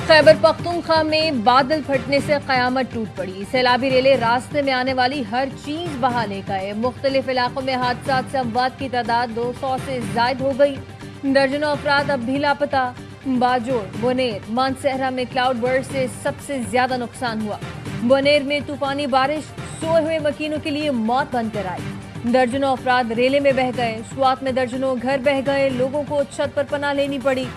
खैबर पख्तूनख्वा में बादल फटने से कयामत टूट पड़ी। सैलाबी रेलें रास्ते में आने वाली हर चीज बहा ले गए। मुख्तलिफ इलाकों में हादसात से अमवात की तादाद 200 से जायद हो गई। दर्जनों अफराद अब भी लापता। बाजोड़, बोनेर, मानसहरा में क्लाउड बर्स्ट से सबसे ज्यादा नुकसान हुआ। बोनेर में तूफानी बारिश सोए हुए मकीनों के लिए मौत बनकर आई। दर्जनों अफराद रेले में बह गए। स्वात में दर्जनों घर बह गए। लोगों को छत पर पनाह लेनी पड़ी।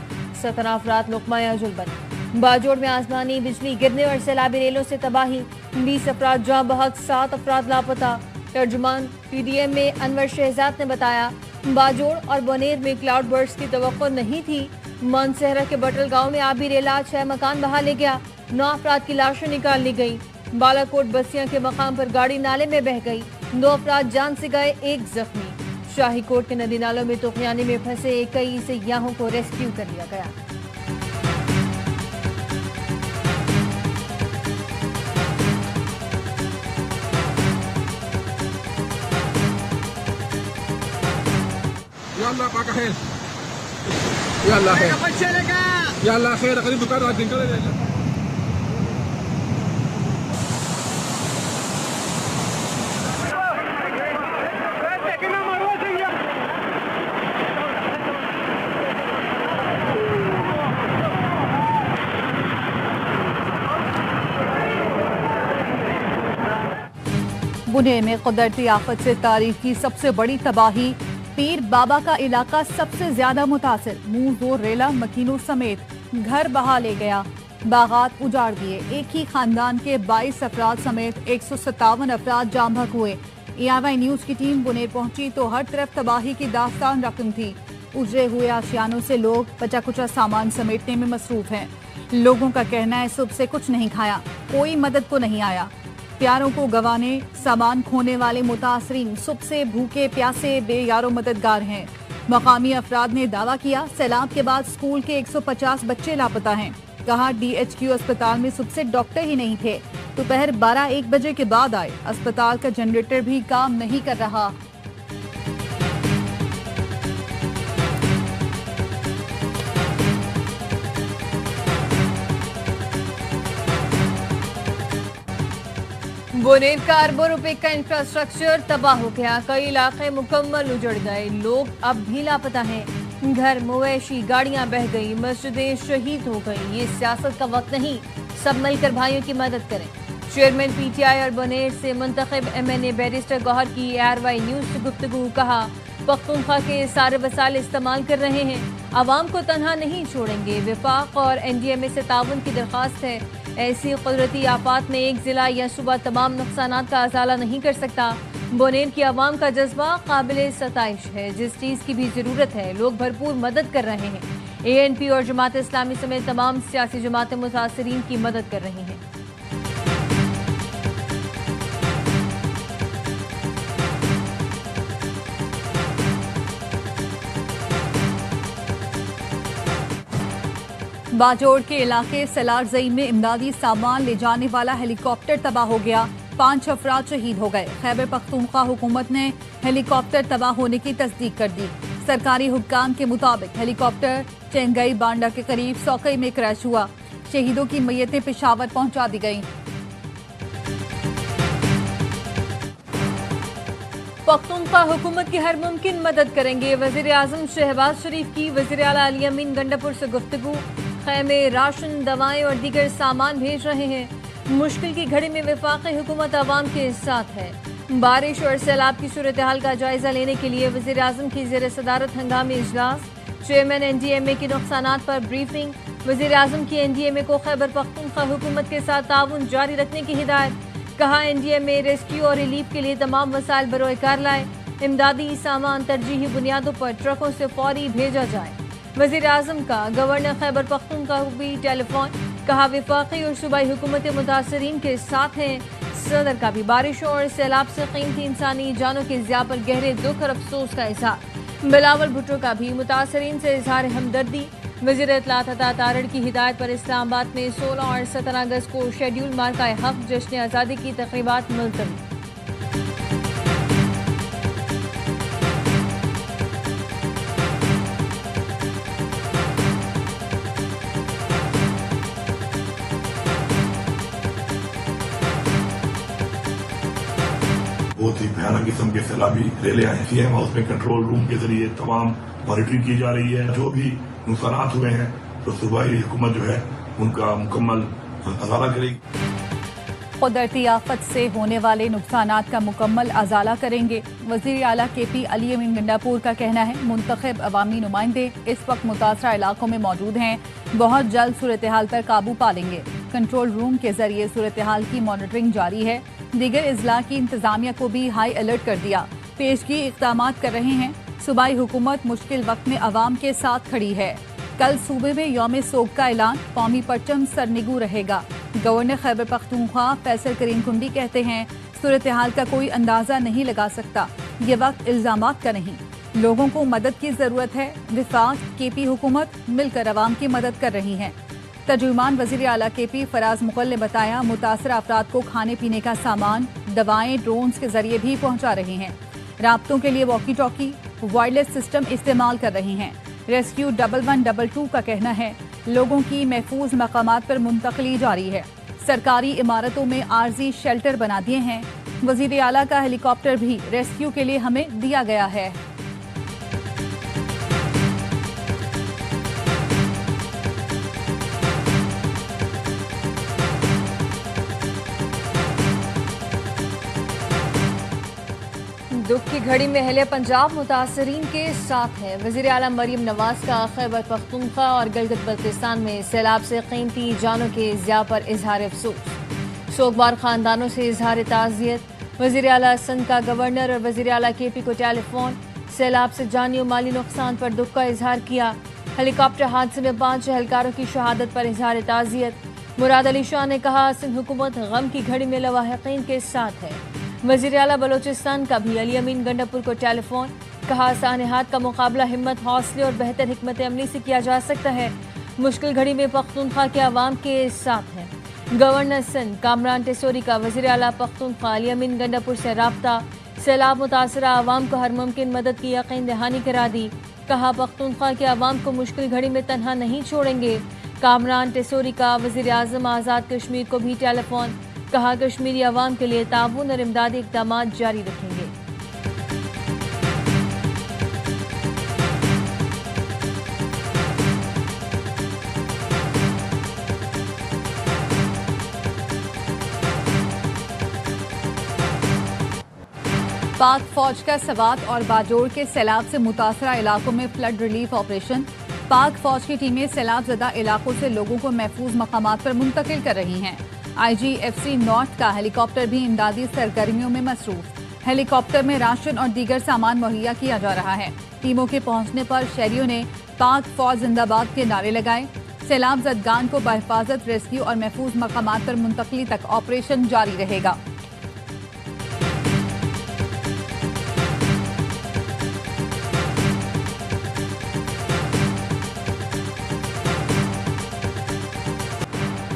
17 अफराद लुक़मा अजुल बने। बाजोड़ में आसमानी बिजली गिरने और सैलाबी रेलों से तबाही। 20 अफराद जाँ बहक, 7 अफराद लापता। तर्जुमान PDM में अनवर शहजाद ने बताया, बाजोड़ और बोनेर में क्लाउड बर्स्ट की तवक्को नहीं थी। मानसहरा के बटल गांव में आबी रेला 6 मकान बहा ले गया। 9 अफराद की लाशें निकाल ली गई। बालाकोट बस्तियां के मकाम पर गाड़ी नाले में बह गई। 2 अफराद जान से गए, 1 जख्मी। शाही कोट के नदी नालों में तुगयानी में फंसे कई सयाहों को रेस्क्यू कर लिया गया। يلا معك خير يلا خير يلا خير قريب دكان عندك बुने में कुदरती आफत से तारीख की सबसे बड़ी तबाही। पीर बाबा का इलाका सबसे ज्यादा मुतासिर। मुंह दो रेला मकीनों समेत घर बहा ले गया। बागात उजाड़ दिए। एक ही खानदान के 22 अफराद समेत 157 अफराद जाम बहक हुए। ERY न्यूज की टीम बुनेर पहुंची तो हर तरफ तबाही की दास्तान रकम थी। उजड़े हुए आशियानों से लोग बचा कुचा सामान समेटने में मसरूफ हैं। लोगों का कहना है सुबह से कुछ नहीं खाया, कोई मदद को नहीं आया। प्यारों को गंवाने, सामान खोने वाले मुतासरीन सुबह से भूखे प्यासे बेयारो मददगार हैं। मकामी अफराद ने दावा किया, सैलाब के बाद स्कूल के 150 बच्चे लापता हैं। कहा DHQ अस्पताल में सुबह से डॉक्टर ही नहीं थे। दोपहर 12-1 बजे के बाद आए। अस्पताल का जनरेटर भी काम नहीं कर रहा। बोनेर का अरबों रुपए का इंफ्रास्ट्रक्चर तबाह हो गया। कई इलाके मुकम्मल उजड़ गए। लोग अब भी लापता हैं। घर, मवेशी, गाड़ियां बह गई। मस्जिदें शहीद हो गई। ये सियासत का वक्त नहीं, सब मिलकर भाइयों की मदद करें। चेयरमैन PTI और बोनेर से मुंतखब MNA बैरिस्टर गौहर की ERY न्यूज से गुफ्तगू। कहा, पख्तूनख्वा के सारे वसाइल इस्तेमाल कर रहे हैं। आवाम को तनहा नहीं छोड़ेंगे। वफाक और NDMA से ताउन की दरख्वास्त है। ऐसी कुदरती आफात में एक जिला या सूबा तमाम नुकसानात का अजाला नहीं कर सकता। बोनेर की आवाम का जज्बा काबिल सताइश है। जिस चीज़ की भी ज़रूरत है लोग भरपूर मदद कर रहे हैं। ANP और जमात इस्लामी समेत तमाम सियासी जमातें मुतासरीन की मदद कर रही हैं। बाजोड़ के इलाके सलारजई में इमदादी सामान ले जाने वाला हेलीकॉप्टर तबाह हो गया। 5 अफराद शहीद हो गए। खैबर पख्तूनख्वा हुकूमत ने हेलीकॉप्टर तबाह होने की तस्दीक कर दी। सरकारी हुक्काम के मुताबिक हेलीकॉप्टर चेंगई बांडा के करीब सौकई में क्रैश हुआ। शहीदों की मैयतें पेशावर पहुंचा दी गईं। पख्तूनख्वा हुकूमत की हर मुमकिन मदद करेंगे। वज़ीर आज़म शहबाज शरीफ की वज़ीर आला अली अमीन गंडापुर से गुफ्तगू। खैमे, राशन, दवाएं और दीगर सामान भेज रहे हैं। मुश्किल की घड़ी में वफाकी हुकूमत आवाम के साथ है। बारिश और सैलाब की सूरत हाल का जायजा लेने के लिए वज़ीर आज़म की ज़ेर सदारत हंगामी इजलास। चेयरमैन NDMA के नुकसानात पर ब्रीफिंग। वज़ीर आज़म की NDMA को खैबर पख्तूनख्वा हुकूमत के साथ ताउन जारी रखने की हिदायत। कहा, NDMA रेस्क्यू और रिलीफ के लिए तमाम वसाइल बरोकार लाए। इमदादी सामान तरजीही बुनियादों पर ट्रकों से फौरी भेजा जाए। वज़ीर आज़म का गवर्नर खैबर पख्तूनख्वा को भी टेलीफोन। कहा, वफाकी और सूबाई हुकूमतें मुतासरीन के साथ हैं। सदर का भी बारिशों और सैलाब से कीमती इंसानी जानों के ज़िया पर गहरे दुख और अफसोस का इज़हार। बिलावल भुट्टो का भी मुतासरीन से इजहार हमदर्दी। वज़ीर इत्तलात अता तारड़ की हिदायत पर इस्लामाबाद में 16 और 17 अगस्त को शेड्यूल मार्का हक जश्न आज़ादी की तक़रीबात मुलतवी। भयानक किस्म के सैलाबी रेले आए। सीएम हाउस में कंट्रोल रूम के जरिए तमाम मॉनिटरिंग की जा रही है। जो भी नुकसान हुए हैं तो सूबाई हुकूमत जो है उनका मुकम्मल अजाला करेगी। कुदरती आफत से होने वाले नुकसानात का मुकम्मल अजाला करेंगे। वज़ीर आला KP अली अमीन गंडापुर का कहना है मुंतखब अवामी नुमाइंदे इस वक्त मुतासरा इलाकों में मौजूद हैं, बहुत जल्द सूरत हाल पर काबू पा लेंगे। कंट्रोल रूम के जरिए सूरत हाल की मॉनिटरिंग जारी है। दीगर अजला की इंतजामिया को भी हाई अलर्ट कर दिया, पेशगी इक़दाम कर रहे हैं। सूबाई हुकूमत मुश्किल वक्त में अवाम के साथ खड़ी है। कल सूबे में यौम सोग का ऐलान, कौमी परचम सरनिगू रहेगा। गवर्नर खैबर पख्तूनख्वा फैसल करीम कुंडी कहते हैं सूरत हाल का कोई अंदाज़ा नहीं लगा सकता, ये वक्त इल्ज़ामात का नहीं, लोगों को मदद की ज़रूरत है। विफाक KP हुकूमत मिलकर अवाम की मदद कर रही हैं। तर्जुमान वज़ीर आला KP फराज मुग़ल ने बताया मुतासर अफराद को खाने पीने का सामान, दवाएं ड्रोन्स के जरिए भी पहुँचा रहे हैं। राब्तों के लिए वॉकी टॉकी, वायरलेस सिस्टम इस्तेमाल कर रहे हैं। रेस्क्यू 1122 का कहना है लोगों की महफूज मकामात पर मुंतकली जारी है। सरकारी इमारतों में आर्जी शेल्टर बना दिए हैं। वज़ीर आला का हेलीकॉप्टर भी रेस्क्यू के लिए हमें दिया गया है। दुख की घड़ी में अहले पंजाब मुतासरीन के साथ है। वज़ीर आला मरीम नवाज का खैबर पख्तूनख्वा और गिलगित बल्तिस्तान में सैलाब से कीमती जानों के ज़िया पर इजहार अफसोस। सोगवार खानदानों से इजहार ताज़ियत। वज़ीर आला सिंध का गवर्नर और वज़ीर आला KP को टेलीफोन, सैलाब से जानी और माली नुकसान पर दुख का इजहार किया। हेलीकॉप्टर हादसे में 5 एहलकारों की शहादत पर इजहार ताज़ियत। मुराद अली शाह ने कहा सिंध हुकूमत गम की घड़ी में लवाहिकीन के साथ है। वज़ीर आला बलोचिस्तान का भी अली अमीन गंडापुर को टेलीफोन, कहा सानहात का मुकाबला हिम्मत, हौसले और बेहतर हिकमत अमली से किया जा सकता है। मुश्किल घड़ी में पख्तूनख्वा के अवाम के साथ है। गवर्नर सिंध कामरान टेसोरी का वज़ीर आला पख्तूनख्वा अली अमीन गंडापुर से राब्ता, सैलाब मुतासरा अवाम को हर मुमकिन मदद की यकीन दहानी करा दी। कहा पख्तूनख्वा के अवाम को मुश्किल घड़ी में तनहा नहीं छोड़ेंगे। कामरान टेसोरी का वज़ीर आज़म आज़ाद कश्मीर को भी टेलीफोन, कहा कश्मीरी अवाम के लिए ताउन और इमदादी इक़दामात जारी रखेंगे। पाक फौज का सवात और बाजोड़ के सैलाब से मुतासरा इलाकों में फ्लड रिलीफ ऑपरेशन। पाक फौज की टीमें सैलाब ज़दा इलाकों से लोगों को महफूज मकामात पर मुंतकिल कर रही हैं। IGFC नॉर्थ का हेलीकॉप्टर भी इमदादी सरगर्मियों में मसरूफ। हेलीकॉप्टर में राशन और दीगर सामान मुहैया किया जा रहा है। टीमों के पहुंचने पर शहरियों ने पाक फौज जिंदाबाद के नारे लगाए। सैलाब ज़दगान को बहिफाजत रेस्क्यू और महफूज मकामात पर मुंतकली तक ऑपरेशन जारी रहेगा।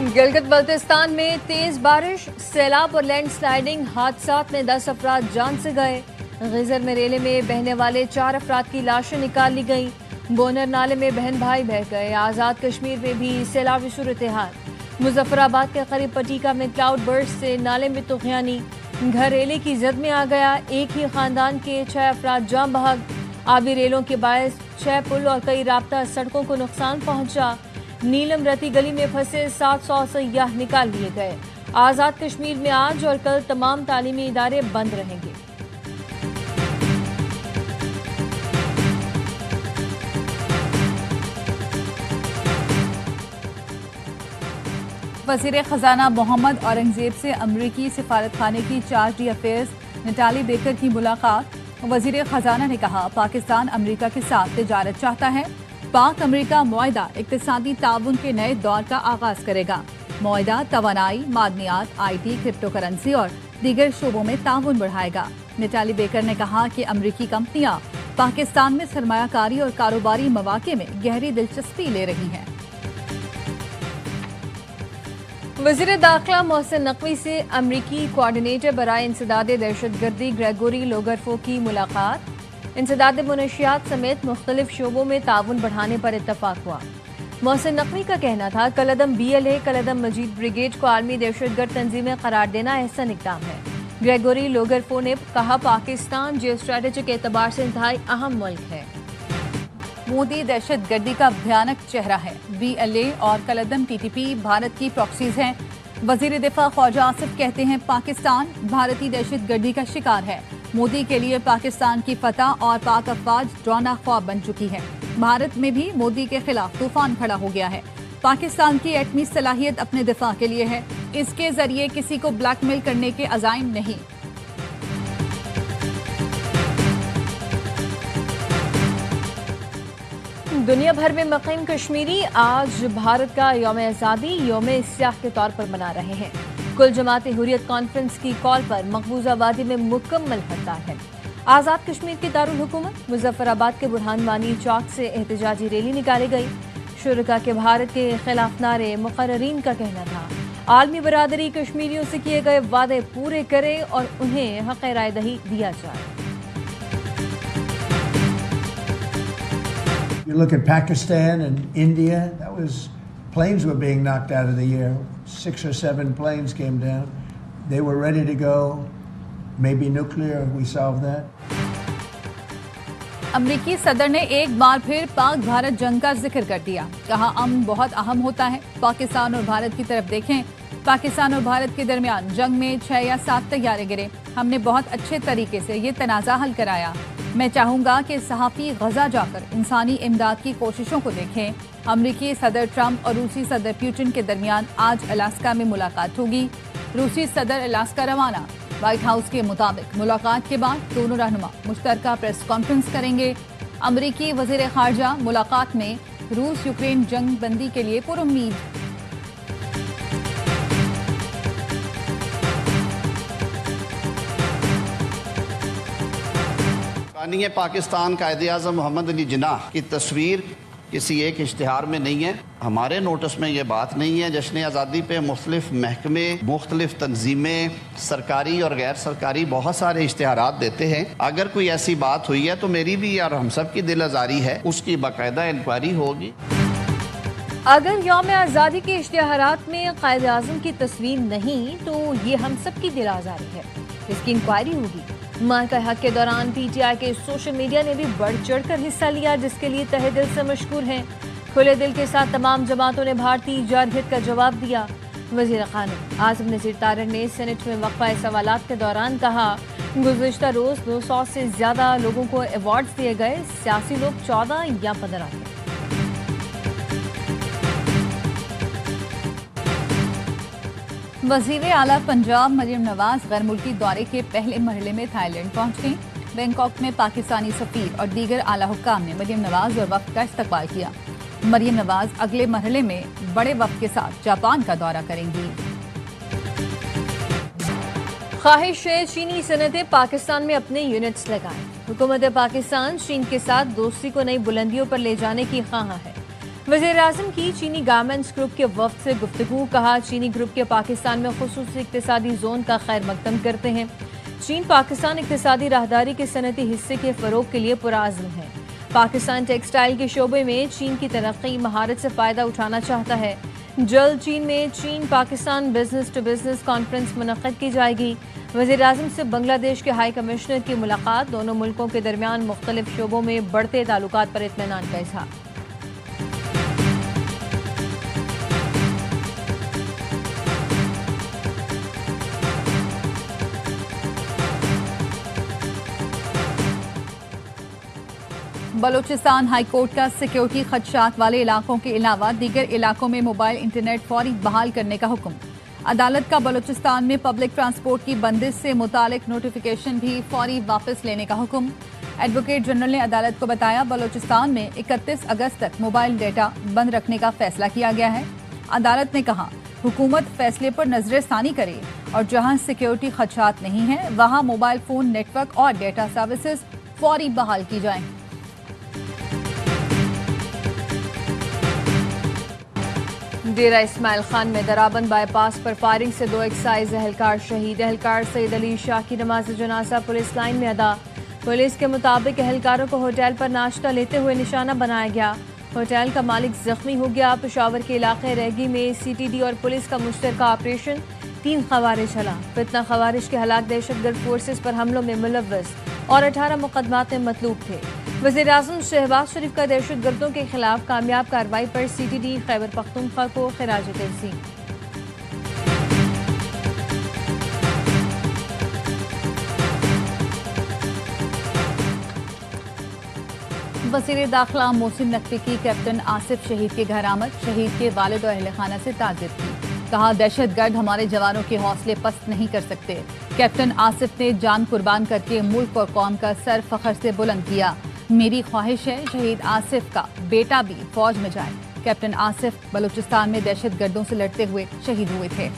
गिलगित बल्तिस्तान में तेज बारिश, सैलाब और लैंड स्लाइडिंग हादसात में 10 अफराद जान से गए। गिजर में रेले में बहने वाले 4 अफराद की लाशें निकाल ली गईं। बोनर नाले में बहन भाई बह गए। आज़ाद कश्मीर में भी सैलाबी सूरत हाल। मुजफ्फराबाद के करीब पटीका में क्लाउड बर्स्ट से नाले में तुग़यानी, घर रेले की जद में आ गया। एक ही खानदान के 6 अफराद जाम बहक। आबी रेलों के बायस 6 पुल और कई राब्ता सड़कों को नुकसान पहुंचा। नीलम रती गली में फंसे 700 सयाह निकाल लिए गए। आज़ाद कश्मीर में आज और कल तमाम तालीमी इदारे बंद रहेंगे। वज़ीर ख़जाना मोहम्मद औरंगज़ेब से अमरीकी सिफारत खाने की चार्ज डी अफेयर्स नटाली बेकर की मुलाकात। वज़ीर ख़जाना ने कहा पाकिस्तान अमरीका के साथ तिजारत चाहता है। पाक अमरीका मुआहदा इक़्तिसादी ताउन के नए दौर का आगाज करेगा। मुआहदा तवानाई, मादनियात, IT, क्रिप्टो करेंसी और दीगर शोबों में ताउन बढ़ाएगा। नटाली बेकर ने कहा कि अमरीकी कंपनियां पाकिस्तान में सरमायाकारी और कारोबारी मौक़े में गहरी दिलचस्पी ले रही हैं। वज़ीर दाखिला मोहसिन नकवी से अमरीकी कोऑर्डिनेटर बराए इंसदाद दहशतगर्दी ग्रेगोरी लोगरफो की मुलाकात। इंसदाद मुनशियात समेत मुख्तलिफ शोबों में ताउन बढ़ाने पर इत्तफाक हुआ। मोहसिन नकवी का कहना था कलदम BLA कलदम मजीद ब्रिगेड को आलमी दहशतगर्द तंजीमें करार देना अहसन इक़दाम है। ग्रेगोरी लोगरफो ने कहा पाकिस्तान जियो स्ट्रेटेजिक एतबार से इंतहाई अहम मुल्क है। मोदी दहशतगर्दी का भयानक चेहरा है। BLA और कलदम TTP भारत की प्रॉक्सीज हैं। वजीर दिफा ख्वाजा आसिफ कहते हैं पाकिस्तान भारतीय दहशतगर्दी का शिकार है। मोदी के लिए पाकिस्तान की फतह और पाक अफवाज डरावना ख्वाब बन चुकी है। भारत में भी मोदी के खिलाफ तूफान खड़ा हो गया है। पाकिस्तान की एटमी सलाहियत अपने दिफा के लिए है, इसके जरिए किसी को ब्लैकमेल करने के अज़ाइम नहीं। दुनिया भर में मुक़ीम कश्मीरी आज भारत का यौम आज़ादी यौम इस्याह के तौर पर मना रहे हैं। कुल जमात हुर्रियत कॉन्फ्रेंस की कॉल पर मकबूजा वादी में मुकम्मल हड़ताल है। आज़ाद कश्मीर के दारुल हुकूमत मुजफ्फराबाद के बुरहान वानी चौक से एहतजाजी रैली निकाली गई। शुरका के भारत के खिलाफ नारे मुकर्ररीन का कहना था आलमी बरादरी कश्मीरियों से किए गए वादे पूरे करे और उन्हें हक़ राय दही दिया जाए। You look at Pakistan and India, that was planes were being knocked out of the air. 6 or 7 planes came down. They were ready to go. Maybe nuclear, we solved that. अमरीकी सदर ने एक बार फिर पाक भारत जंग का जिक्र कर दिया। कहा अमन बहुत अहम होता है। पाकिस्तान और भारत की तरफ देखें। पाकिस्तान और भारत के दरमियान जंग में 6 या 7 तैयारे गिरे। हमने बहुत अच्छे तरीके से ये तनाज़ा हल कराया। मैं चाहूँगा कि सहाफ़ी गजा जाकर इंसानी इमदाद की कोशिशों को देखें। अमरीकी सदर ट्रंप और रूसी सदर पुतिन के दरमियान आज अलास्का में मुलाकात होगी। रूसी सदर अलास्का रवाना। व्हाइट हाउस के मुताबिक मुलाकात के बाद दोनों रहनुमा मुश्तरका प्रेस कॉन्फ्रेंस करेंगे। अमरीकी वज़ीर ख़ारजा मुलाकात में रूस यूक्रेन जंग बंदी के लिए पुरुम्मीद। बानी पाकिस्तान कायद-ए-आज़म मोहम्मद अली जिन्नाह की तस्वीर किसी एक इश्तिहार में नहीं है। हमारे नोटिस में ये बात नहीं है। जश्न आज़ादी पे मुख्तलिफ महकमे, मुख्तलिफ तंजीमें, सरकारी और गैर सरकारी बहुत सारे इश्तिहारात देते हैं। अगर कोई ऐसी बात हुई है तो मेरी भी और हम सब की दिल आज़ारी है, उसकी बाकायदा इंक्वायरी होगी। अगर यौम आज़ादी के इश्तिहारात में कायद आज़म की तस्वीर नहीं तो ये हम सब की दिल आज़ारी है, इसकी इंक्वायरी होगी। मार्का हक के दौरान PTI के सोशल मीडिया ने भी बढ़ चढ़ कर हिस्सा लिया, जिसके लिए तहे दिल से मशकूर हैं। खुले दिल के साथ तमाम जमातों ने भारतीय जारहियत का जवाब दिया। वज़ीर क़ानून आज़म नज़ीर तारड़ ने सेनेट में वक़फ़ा सवालात के दौरान कहा गुज़िश्ता रोज़ 200 से ज़्यादा लोगों को अवार्ड्स दिए गए, सियासी लोग 14 या 15 थे। वज़ीर आला पंजाब मरियम नवाज गैर मुल्की दौरे के पहले मरहले में थाईलैंड पहुंच गईं। बैंकॉक में पाकिस्तानी सफ़ीर और दीगर आला हुक्काम ने मरियम नवाज और वफ़द का इस्तकबाल किया। मरियम नवाज अगले मरहले में बड़े वफ़द के साथ जापान का दौरा करेंगी। ख्वाहिश है चीनी सनतें पाकिस्तान में अपने यूनिट्स लगाएं। हुकूमत पाकिस्तान चीन के साथ दोस्ती को नई बुलंदियों पर ले जाने की ख्वाह है। वज़ीर आज़म की चीनी गारमेंट्स ग्रुप के वफ़द से गुफ्तगू। कहा चीनी ग्रुप के पाकिस्तान में खुसूसी इक़्तिसादी जोन का खैर मकदम करते हैं। चीन पाकिस्तान इक़्तिसादी राहदारी के सनती हिस्से के फ़रोग़ के लिए पुरआज़्म है। पाकिस्तान टेक्सटाइल के शोबे में चीन की तरक्की महारत से फ़ायदा उठाना चाहता है। जल्द चीन में चीन Pakistan business to business conference मुनक़्क़द की जाएगी। वज़ीर आज़म से बांग्लादेश के हाई कमिश्नर की मुलाकात। दोनों मुल्कों के दरमियान मुख्तलिफ शोबों में बढ़ते ताल्लुकात पर इत्मीनान का इज़हार। बलूचिस्तान हाई कोर्ट का सिक्योरिटी खदशात वाले इलाकों के अलावा दीगर इलाकों में मोबाइल इंटरनेट फौरी बहाल करने का हुक्म। अदालत का बलूचिस्तान में पब्लिक ट्रांसपोर्ट की बंदिश से मुतालिक नोटिफिकेशन भी फौरी वापस लेने का हुक्म। एडवोकेट जनरल ने अदालत को बताया बलूचिस्तान में 31 अगस्त तक मोबाइल डेटा बंद रखने का फैसला किया गया है। अदालत ने कहा हुकूमत फैसले पर नजरसानी करे और जहां सिक्योरिटी खदशात नहीं है वहां मोबाइल फोन नेटवर्क और डेटा सर्विसेज फौरी बहाल की जाएं। डेरा इस्माइल खान में दराबंद बाईपास पर फायरिंग से 2 एक्साइज एहलकार शहीद। एहलकार सईद अली शाह की नमाज जनाजा पुलिस लाइन में अदा। पुलिस के मुताबिक एहलकारों को होटल पर नाश्ता लेते हुए निशाना बनाया गया। होटल का मालिक जख्मी हो गया। पेशावर के इलाके रेगी में CTD और पुलिस का मुश्तरका ऑपरेशन। 3 खवारिज हलाक। फितना खवारिज के हलाक दहशतगर्द फोर्सेस पर हमलों में मुलव्वस और 18 मुकदमात में मतलूब थे। वज़ीर-ए-आज़म शहबाज शरीफ का दहशतगर्दों के खिलाफ कामयाब कार्रवाई पर CTD खैबर पख्तूनख्वा को खिराज तहसीन। वज़ीर दाखिला मोहसिन नकवी की कैप्टन आसिफ शहीद के घर आमद। शहीद के वालिद और अहले खाना से ताज़ियत की। कहा, दहशतगर्द हमारे जवानों के हौसले पस्त नहीं कर सकते। कैप्टन आसिफ ने जान कुर्बान करके मुल्क और कौम का सर फख्र से बुलंद किया। मेरी ख्वाहिश है शहीद आसिफ का बेटा भी फौज में जाए। कैप्टन आसिफ बलूचिस्तान में दहशतगर्दों से लड़ते हुए शहीद हुए थे।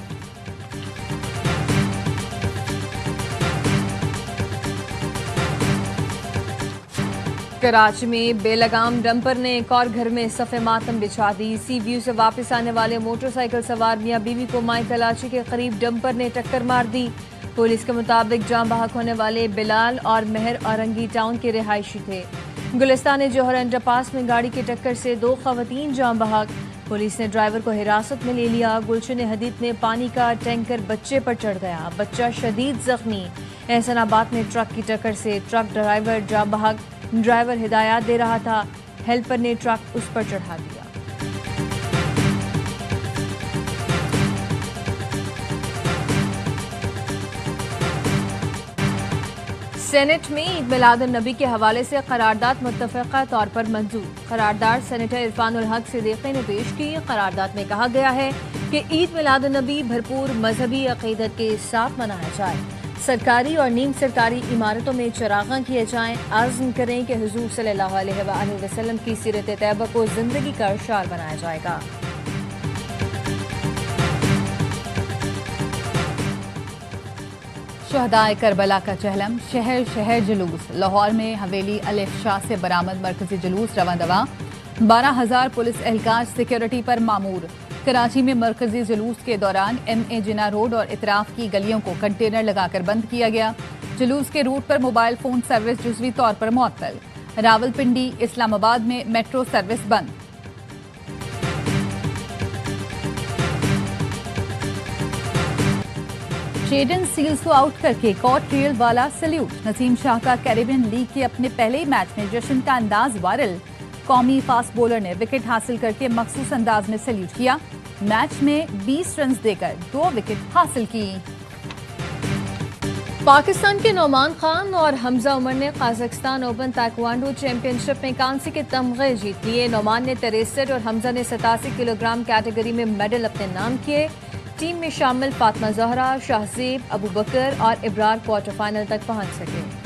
कराची में बेलगाम डंपर ने एक और घर में सफ़े मातम बिछा दी। सी व्यू से वापस आने वाले मोटरसाइकिल सवार मियां बीवी को माई कलाची के करीब डंपर ने टक्कर मार दी। पुलिस के मुताबिक जान बहक होने वाले बिलाल और मेहर औरंगी टाउन के रिहायशी थे। गुलिस्तान जौहर अंडरपास में गाड़ी की टक्कर से 2 खवातीन जान बहक। पुलिस ने ड्राइवर को हिरासत में ले लिया। गुलशन हदीद में पानी का टैंकर बच्चे पर चढ़ गया, बच्चा शदीद जख्मी। एहसनाबाद में ट्रक की टक्कर से ट्रक ड्राइवर जान बहक। ड्राइवर हिदायत दे रहा था, हेल्पर ने ट्रक उस पर चढ़ा दिया। सेनेट में ईद मिलाद-उन-नबी के हवाले से करारदाद मुत्तफ़क़ा तौर पर मंजूर। करारदाद सेनेटर इरफानुल हक सिद्दीकी ने पेश की। करारदाद में कहा गया है कि ईद मिलाद-उन-नबी भरपूर मजहबी अक़ीदत के साथ मनाया जाए। सरकारी और नीम सरकारी इमारतों में चरागां किए जाएं। आज़म करें कि हुज़ूर सल्लल्लाहु अलैहि वसल्लम की सीरत तैयबा को जिंदगी का इशार बनाया जाएगा। शहदाए करबला का चहलम, शहर शहर जुलूस। लाहौर में हवेली अलिफ शाह से बरामद मरकजी जुलूस रवां दवा। 12,000 पुलिस एहलकार सिक्योरिटी पर मामूर। कराची में मरकजी जुलूस के दौरान MA जिना रोड और इतराफ की गलियों को कंटेनर लगाकर बंद किया गया। जुलूस के रूट पर मोबाइल फोन सर्विस जुज़वी तौर पर मुअत्तल। रावलपिंडी इस्लामाबाद में मेट्रो सर्विस बंद। शेडन सील्स को आउट करके कॉट रियल वाला सैल्यूट। नसीम शाह का कैरेबियन लीग के अपने पहले ही मैच में जश्न का अंदाज वायरल। कौमी फास्ट बॉलर ने विकेट हासिल करके मखसूस अंदाज में सैल्यूट किया। मैच में 20 रन देकर 2 विकेट हासिल की। पाकिस्तान के नोमान खान और हमजा उमर ने कजाकिस्तान ओपन ताइक्वांडो चैंपियनशिप में कांसे के तमगे जीत लिए। नोमान ने 63 और हमजा ने 87 किलोग्राम कैटेगरी में मेडल अपने नाम किए। टीम में शामिल फातिमा ज़हरा, शाहज़ेब, अबू बकर और इब्रार क्वार्टर फाइनल तक पहुंच सके।